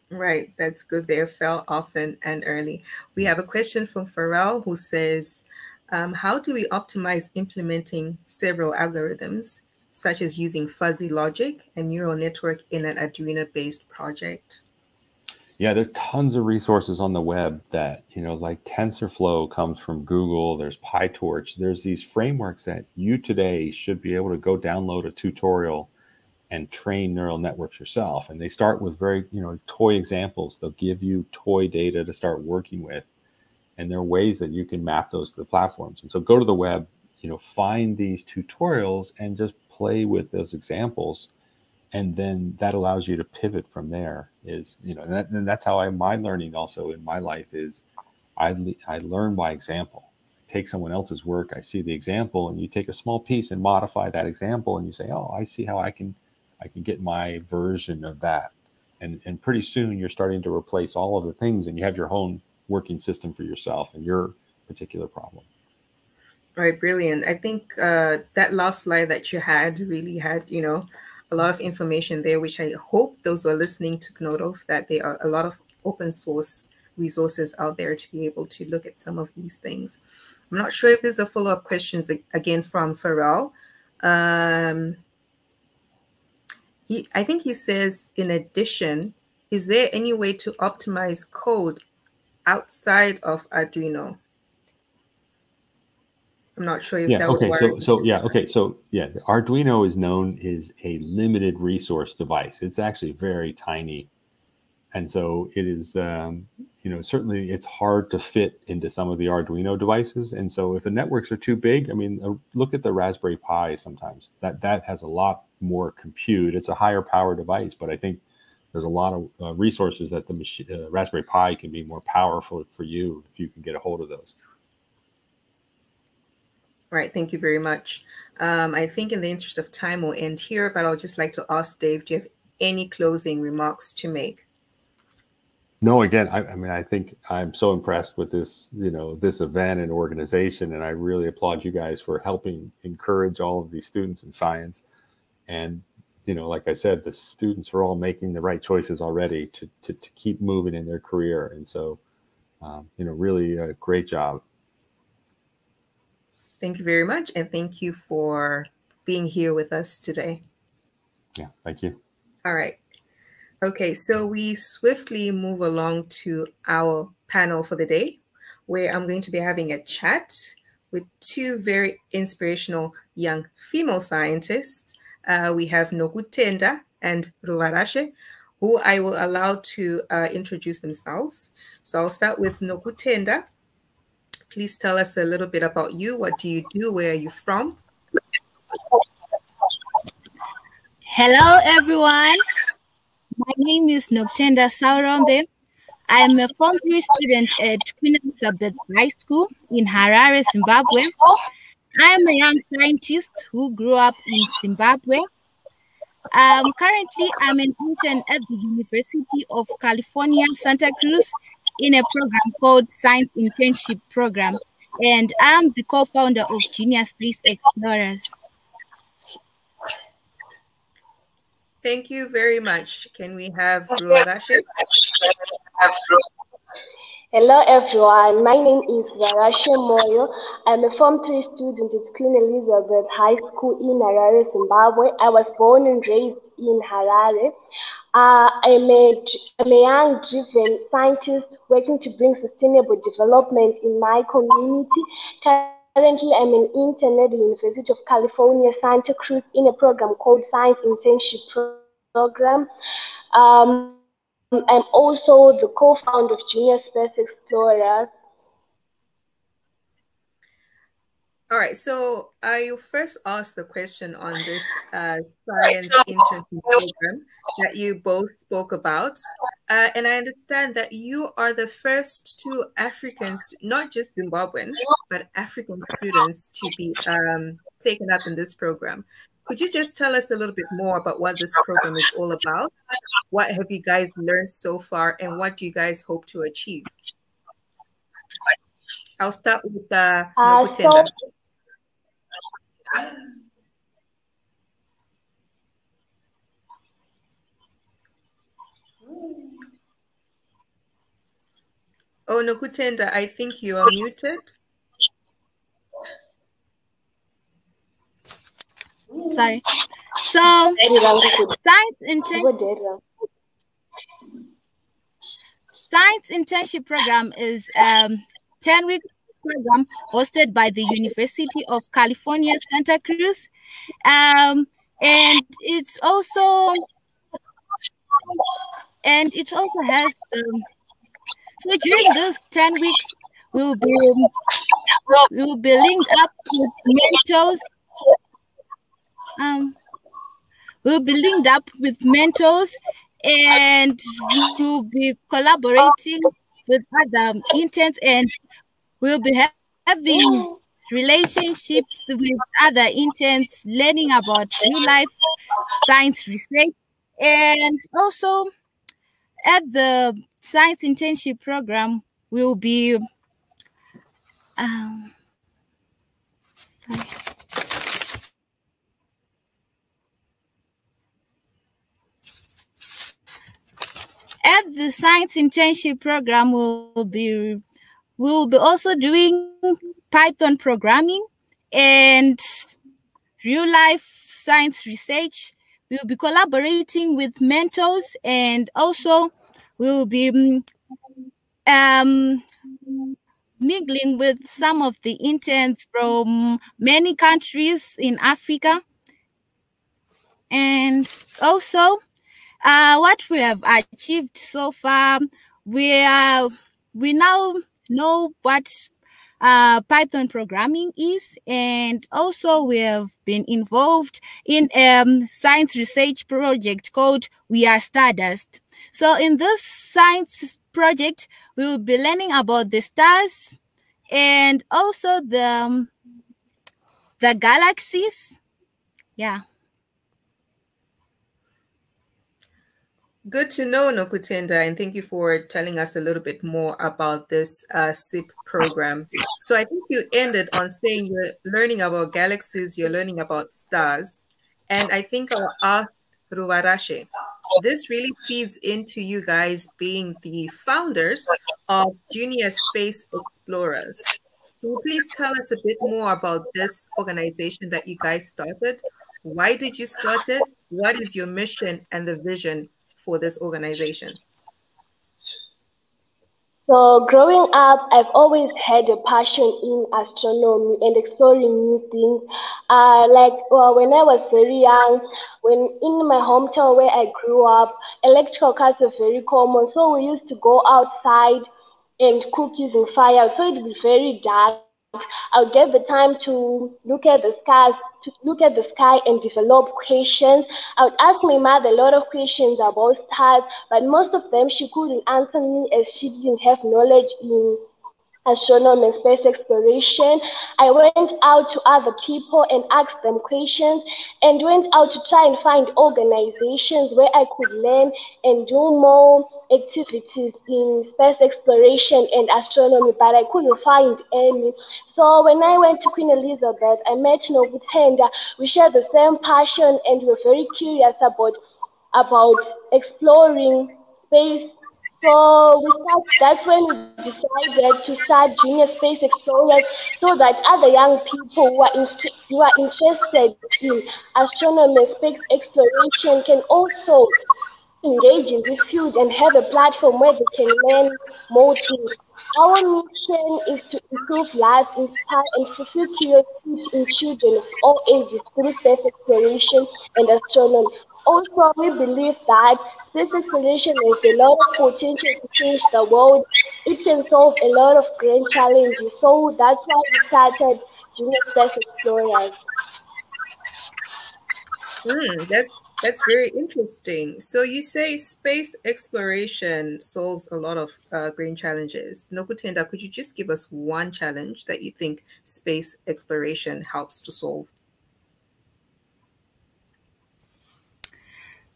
Right. That's good there. Fail often and early. We have a question from Pharrell who says, how do we optimize implementing several algorithms, such as using fuzzy logic and neural network in an Arduino-based project? Yeah, there are tons of resources on the web that, like TensorFlow comes from Google. There's PyTorch. There's these frameworks that you today should be able to go download a tutorial and train neural networks yourself. And they start with very, toy examples. They'll give you toy data to start working with. And there are ways that you can map those to the platforms. And so go to the web, find these tutorials and just play with those examples. And then that allows you to pivot from there. And that's how my learning also in my life is. I learn by example. Take someone else's work, I see the example, and you take a small piece and modify that example, and you say, oh, I see how I can get my version of that. And pretty soon you're starting to replace all of the things, and you have your own working system for yourself and your particular problem. All right, brilliant. I think that last slide that you had really had, a lot of information there, which I hope those who are listening took note of, that there are a lot of open source resources out there to be able to look at some of these things. I'm not sure if there's a follow-up questions again from Pharrell. I think he says, in addition, is there any way to optimize code outside of Arduino? I'm not sure if that would work. The Arduino is known as a limited resource device. It's actually very tiny. And so it is, certainly it's hard to fit into some of the Arduino devices. And so if the networks are too big, look at the Raspberry Pi sometimes. That has a lot more compute. It's a higher power device, but I think there's a lot of resources that the Raspberry Pi can be more powerful for you if you can get a hold of those. All right, thank you very much. I think in the interest of time, we'll end here, but I'll just like to ask Dave, do you have any closing remarks to make? No, again, I think I'm so impressed with this, this event and organization, and I really applaud you guys for helping encourage all of these students in science. And, like I said, the students are all making the right choices already to keep moving in their career. And so, really a great job. Thank you very much. And thank you for being here with us today. Yeah, thank you. All right. Okay, so we swiftly move along to our panel for the day, where I'm going to be having a chat with two very inspirational young female scientists. We have Nokutenda and Ruvarashe, who I will allow to introduce themselves. So I'll start with Nokutenda. Please tell us a little bit about you. What do you do? Where are you from? Hello, everyone. My name is Nokutenda Saurombe. I am a Form 3 student at Queen Elizabeth High School in Harare, Zimbabwe. I am a young scientist who grew up in Zimbabwe. Currently, I'm an intern at the University of California, Santa Cruz, in a program called Science Internship Program, and I'm the co-founder of Junior Space Explorers. Thank you very much. Can we have Ruvarashe? Hello everyone, my name is Varashe Moyo. I'm a Form 3 student at Queen Elizabeth High School in Harare, Zimbabwe. I was born and raised in Harare. I'm a young, driven scientist working to bring sustainable development in my community. Currently, I'm an intern at the University of California, Santa Cruz, in a program called Science Internship Program. I'm also the co-founder of Junior Space Explorers. All right, so I first asked the question on this science internship program that you both spoke about. And I understand that you are the first two Africans, not just Zimbabwean, but African students to be taken up in this program. Could you just tell us a little bit more about what this program is all about? What have you guys learned so far, and what do you guys hope to achieve? I'll start with Nokutenda. Oh, Nokutenda, I think you are muted. Sorry. So, Science Internship Program is 10-week program hosted by the University of California, Santa Cruz. And it also has so during those 10 weeks we'll be will be linked up with mentors. We'll be linked up with mentors, and we'll be collaborating with other interns, and we'll be having relationships with other interns, learning about real life science research. And also at the science internship program, we'll be at the science internship program, we'll be also doing Python programming and real life science research. We'll be collaborating with mentors, and also we'll be mingling with some of the interns from many countries in Africa. And also what we have achieved so far, we now know what Python programming is, and also we have been involved in a science research project called We Are Stardust. So in this science project, we will be learning about the stars and also the galaxies. Yeah. Good to know, Nokutenda, and thank you for telling us a little bit more about this SIP program. So I think you ended on saying you're learning about galaxies, you're learning about stars, and I think I'll ask Ruvarashe. This really feeds into you guys being the founders of Junior Space Explorers. Can you please tell us a bit more about this organization that you guys started? Why did you start it? What is your mission and the vision for this organization? So growing up, I've always had a passion in astronomy and exploring new things. When I was very young, when in my hometown where I grew up, electrical cuts were very common. So we used to go outside and cook using fire. So it would be very dark. I'll get the time to look at the sky and develop questions. I would ask my mother a lot of questions about stars, but most of them she couldn't answer me as she didn't have knowledge in astronomy and space exploration. I went out to other people and asked them questions, and went out to try and find organizations where I could learn and do more activities in space exploration and astronomy, but I couldn't find any. So when I went to Queen Elizabeth, I met Nokutenda. We shared the same passion and we were very curious about exploring space. So that's when we decided to start Junior Space Explorers, so that other young people who are interested in astronomy and space exploration can also engage in this field and have a platform where they can learn more things. Our mission is to improve lives, inspire and fulfill curiosity in children of all ages through space exploration and astronomy. Also, we believe that space exploration has a lot of potential to change the world. It can solve a lot of grand challenges. So that's why we started Junior Space Explorers. That's very interesting. So you say space exploration solves a lot of grand challenges. Nokutenda, could you just give us one challenge that you think space exploration helps to solve?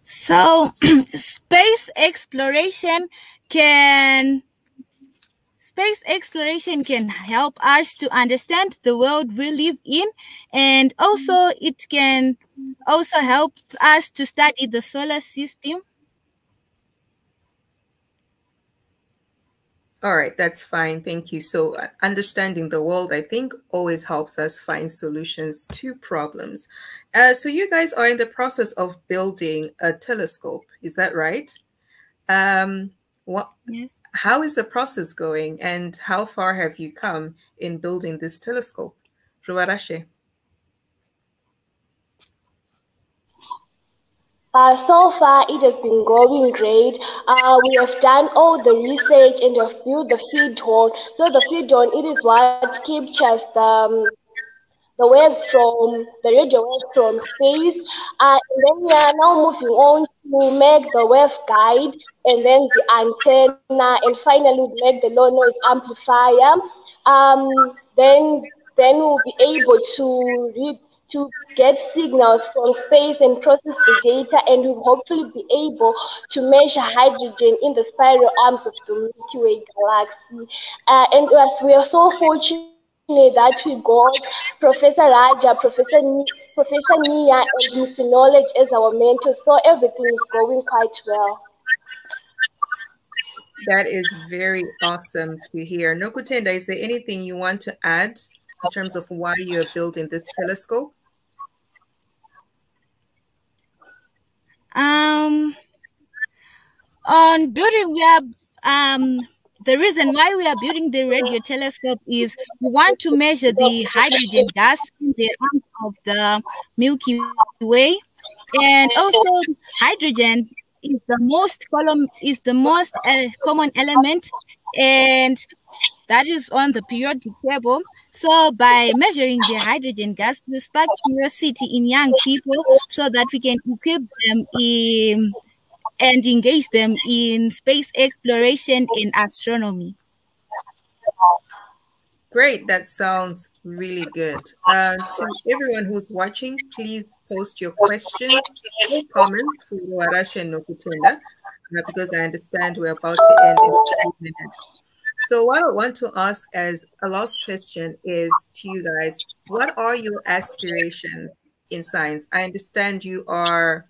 So space exploration can help us to understand the world we live in, and also it can also help us to study the solar system. All right, that's fine. Thank you. So understanding the world, I think, always helps us find solutions to problems. So you guys are in the process of building a telescope. Is that right? Yes. How is the process going, and how far have you come in building this telescope? Ruvarashe. So far, it has been going great. We have done all the research and have built the feed horn. So the feed horn, it is what captures the waves from the radio waves from space. And then we are now moving on to make the wave guide, and then the antenna, and finally we make the low noise amplifier. Then we'll be able to get signals from space and process the data, and we'll hopefully be able to measure hydrogen in the spiral arms of the Milky Way galaxy. And as we are so fortunate that we got Professor Raja, Professor Nia, and Mr. Knowledge as our mentors, so everything is going quite well. That is very awesome to hear. Nokutenda, is there anything you want to add in terms of why you're building this telescope? On building, the reason why we are building the radio telescope is we want to measure the hydrogen gas in the arm of the Milky Way, and also hydrogen is the most common element, and that is on the periodic table. So by measuring the hydrogen gas, we spark curiosity in young people so that we can equip them and engage them in space exploration and astronomy. Great, that sounds really good. To everyone who's watching, please post your questions or comments for Luarashe and Nokutenda, because I understand we're about to end in a few minutes. So what I want to ask as a last question is to you guys, what are your aspirations in science? I understand you are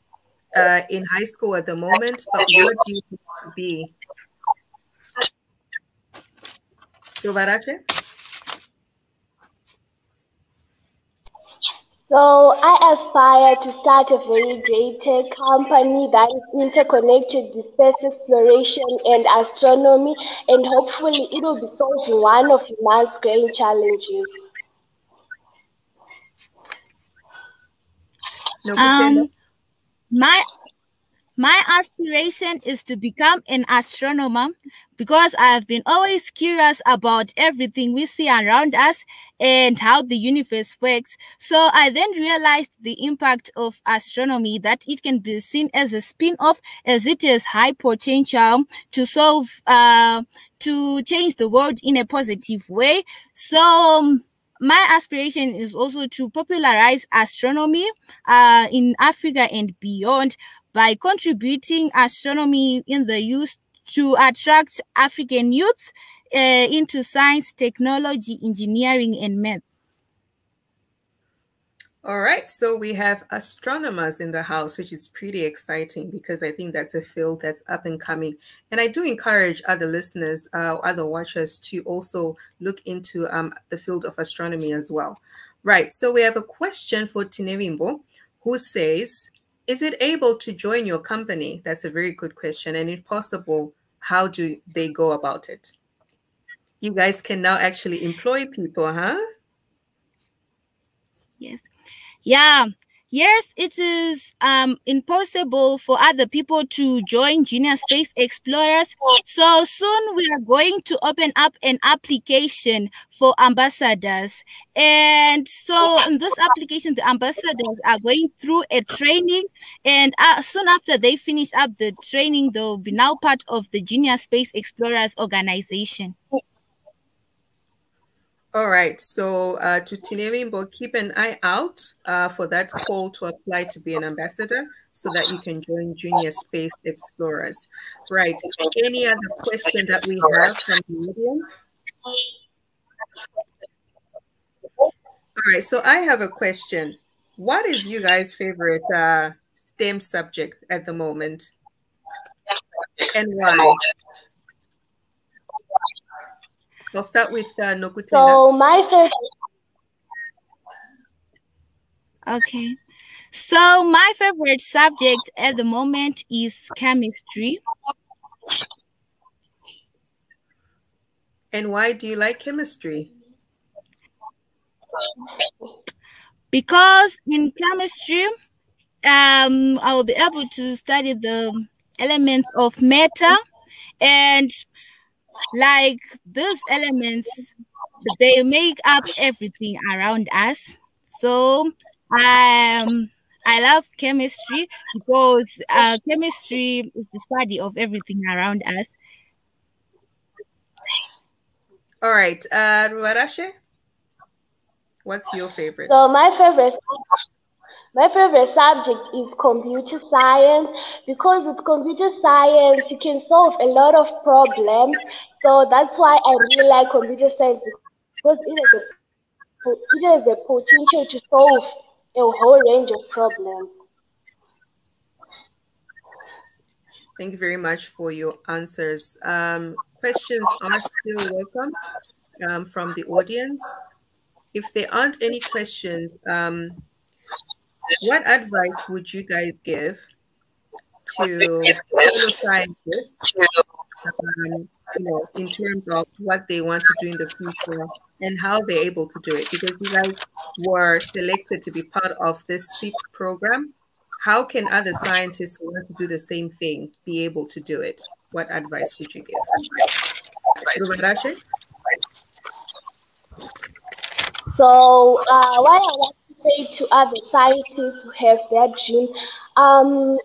in high school at the moment, but what do you want to be? Luarashe? So I aspire to start a very great tech company that is interconnected with space exploration and astronomy, and hopefully it will be solving one of humanity's great challenges. My aspiration is to become an astronomer because I have been always curious about everything we see around us and how the universe works. So I then realized the impact of astronomy, that it can be seen as a spin-off, as it has high potential to to change the world in a positive way. So my aspiration is also to popularize astronomy in Africa and beyond by contributing astronomy in the youth to attract African youth into science, technology, engineering, and math. All right, so we have astronomers in the house, which is pretty exciting because I think that's a field that's up and coming. And I do encourage other listeners, other watchers to also look into the field of astronomy as well. Right, so we have a question for Tinewimbo, who says, is it able to join your company? That's a very good question. And if possible, how do they go about it? You guys can now actually employ people, huh? Yes. Yeah. Yes, it is impossible for other people to join Junior Space Explorers. So soon we are going to open up an application for ambassadors. And so in this application, the ambassadors are going through a training. And soon after they finish up the training, they'll be now part of the Junior Space Explorers organization. All right, so to Tinewimbo, keep an eye out for that call to apply to be an ambassador so that you can join Junior Space Explorers. Right, any other question that we have from the audience? All right, so I have a question. What is you guys' favorite STEM subject at the moment? And why? I'll start with Nokutenda. So my favorite. Okay. So my favorite subject at the moment is chemistry. And why do you like chemistry? Because in chemistry, I will be able to study the elements of matter, and like those elements, they make up everything around us. So I love chemistry because chemistry is the study of everything around us. All right, Ruarashe, what's your favorite? So my favorite subject is computer science, because with computer science you can solve a lot of problems. So that's why I really like computer science, because it has the potential to solve a whole range of problems. Thank you very much for your answers. Questions are still welcome from the audience. If there aren't any questions, what advice would you guys give to fellow scientists, in terms of what they want to do in the future and how they're able to do it? Because you guys were selected to be part of this SEEP program. How can other scientists who want to do the same thing be able to do it? What advice would you give? Ruarashe? So what I want to say to other scientists who have their dream,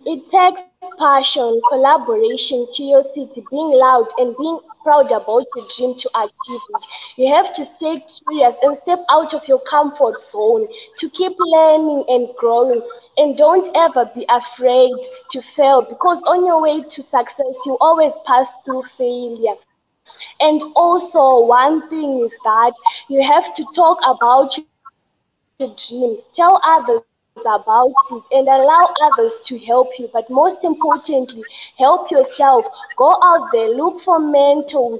it takes passion, collaboration, curiosity, being loud, and being proud about your dream to achieve it. You have to stay curious and step out of your comfort zone to keep learning and growing. And don't ever be afraid to fail, because on your way to success, you always pass through failure. And also, one thing is that you have to talk about your dream, tell others about it, and allow others to help you. But most importantly, help yourself. Go out there, look for mentors,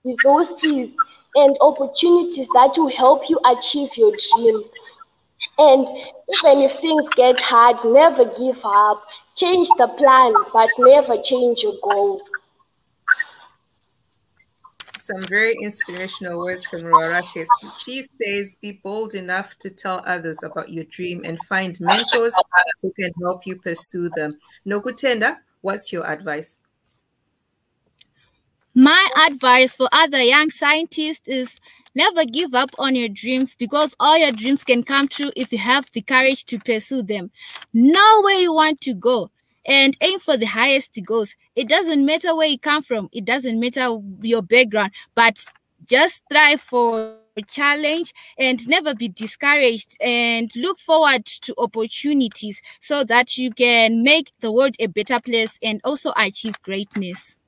resources, and opportunities that will help you achieve your dreams. And even if things get hard, never give up. Change the plan, but never change your goal. Some very inspirational words from Ruarashe. She says, be bold enough to tell others about your dream and find mentors who can help you pursue them. Nokutenda, what's your advice? My advice for other young scientists is never give up on your dreams, because all your dreams can come true if you have the courage to pursue them. Know where you want to go and aim for the highest goals. It doesn't matter where you come from. It doesn't matter your background, but just strive for a challenge and never be discouraged, and look forward to opportunities so that you can make the world a better place and also achieve greatness.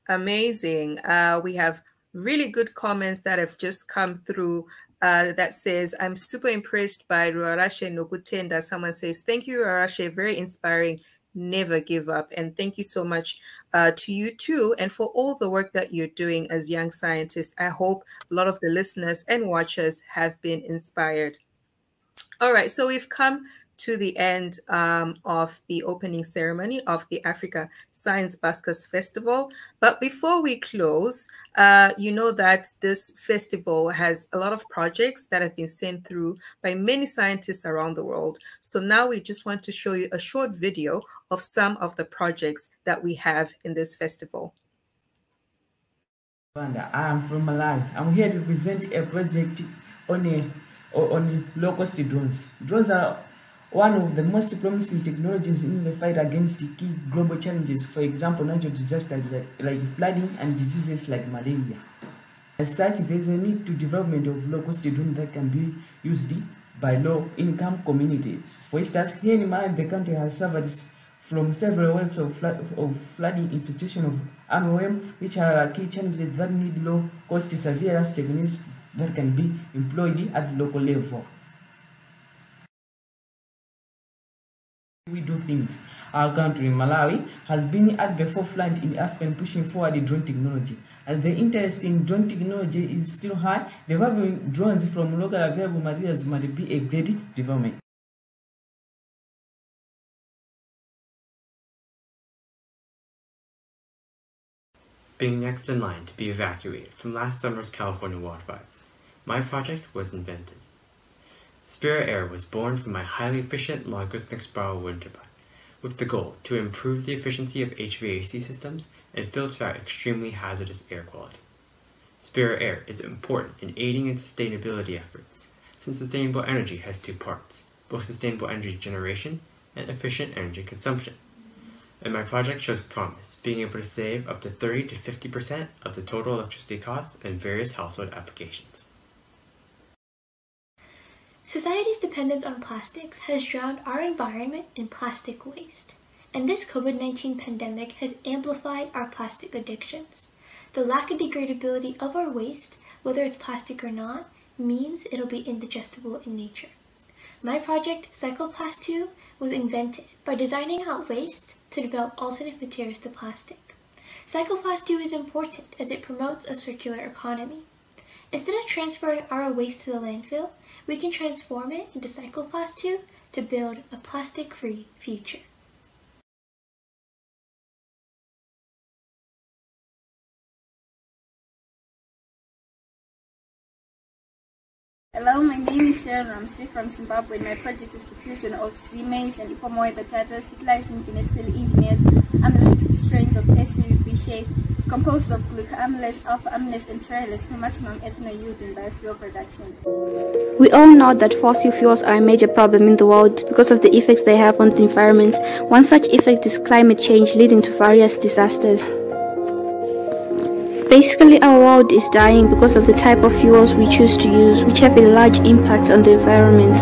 Amazing. We have really good comments that have just come through that says, I'm super impressed by Ruarashe Nokutenda. Someone says, thank you, Ruarashe, very inspiring. Never give up. And thank you so much to you too, and for all the work that you're doing as young scientists. I hope a lot of the listeners and watchers have been inspired. All right, so we've come to the end of the opening ceremony of the Africa Science Buskers Festival. But before we close, you know that this festival has a lot of projects that have been sent through by many scientists around the world. So now we just want to show you a short video of some of the projects that we have in this festival. I am from Malawi. I'm here to present a project on low-cost drones. Drones are one of the most promising technologies in the fight against key global challenges, for example, natural disasters like flooding and diseases like malaria. As such, there is a need to development of low-cost drones that can be used by low-income communities. For instance, here in Malawi, the country has suffered from several waves of flooding, infestation of armyworm, which are key challenges that need low-cost surveillance techniques that can be employed at local level. We do things. Our country, Malawi, has been at the forefront in Africa in pushing forward drone technology. And the interest in drone technology is still high. Developing drones from local available materials might be a great development. Being next in line to be evacuated from last summer's California wildfires, my project was invented. Spirit Air was born from my highly efficient logarithmic spiral wind turbine, with the goal to improve the efficiency of HVAC systems and filter out extremely hazardous air quality. Spirit Air is important in aiding in sustainability efforts, since sustainable energy has two parts, both sustainable energy generation and efficient energy consumption. And my project shows promise, being able to save up to 30 to 50% of the total electricity costs in various household applications. Society's dependence on plastics has drowned our environment in plastic waste, and this COVID-19 pandemic has amplified our plastic addictions. The lack of degradability of our waste, whether it's plastic or not, means it'll be indigestible in nature. My project, CyclePlast2, was invented by designing out waste to develop alternate materials to plastic. CyclePlast2 is important as it promotes a circular economy. Instead of transferring our waste to the landfill, we can transform it into CyclePlast2 to build a plastic-free future. Hello, my name is Sharon Ramsey from Zimbabwe, and my project is the fusion of sea maize and Ipomoe potatoes utilizing genetically engineered amylase strains of SUV shape composed of glucoamylase, alpha-amylase, and trialase for maximum ethanol yield and biofuel production. We all know that fossil fuels are a major problem in the world because of the effects they have on the environment. One such effect is climate change, leading to various disasters. Basically, our world is dying because of the type of fuels we choose to use, which have a large impact on the environment.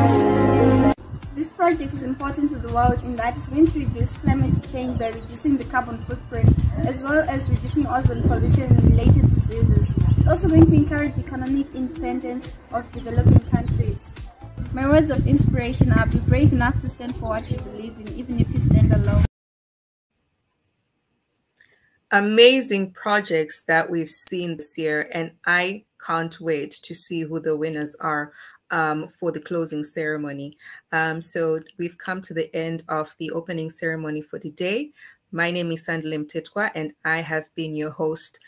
This project is important to the world in that it's going to reduce climate change by reducing the carbon footprint, as well as reducing ozone pollution and related diseases. It's also going to encourage economic independence of developing countries. My words of inspiration are: be brave enough to stand for what you believe in, even if you stand alone. Amazing projects that we've seen this year, and I can't wait to see who the winners are for the closing ceremony. So we've come to the end of the opening ceremony for the day. My name is Sandile Mtetwa, and I have been your host.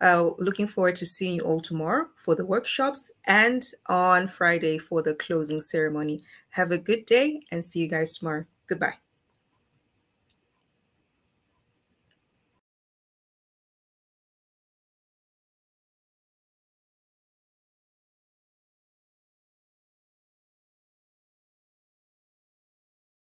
Looking forward to seeing you all tomorrow for the workshops and on Friday for the closing ceremony. Have a good day and see you guys tomorrow. Goodbye.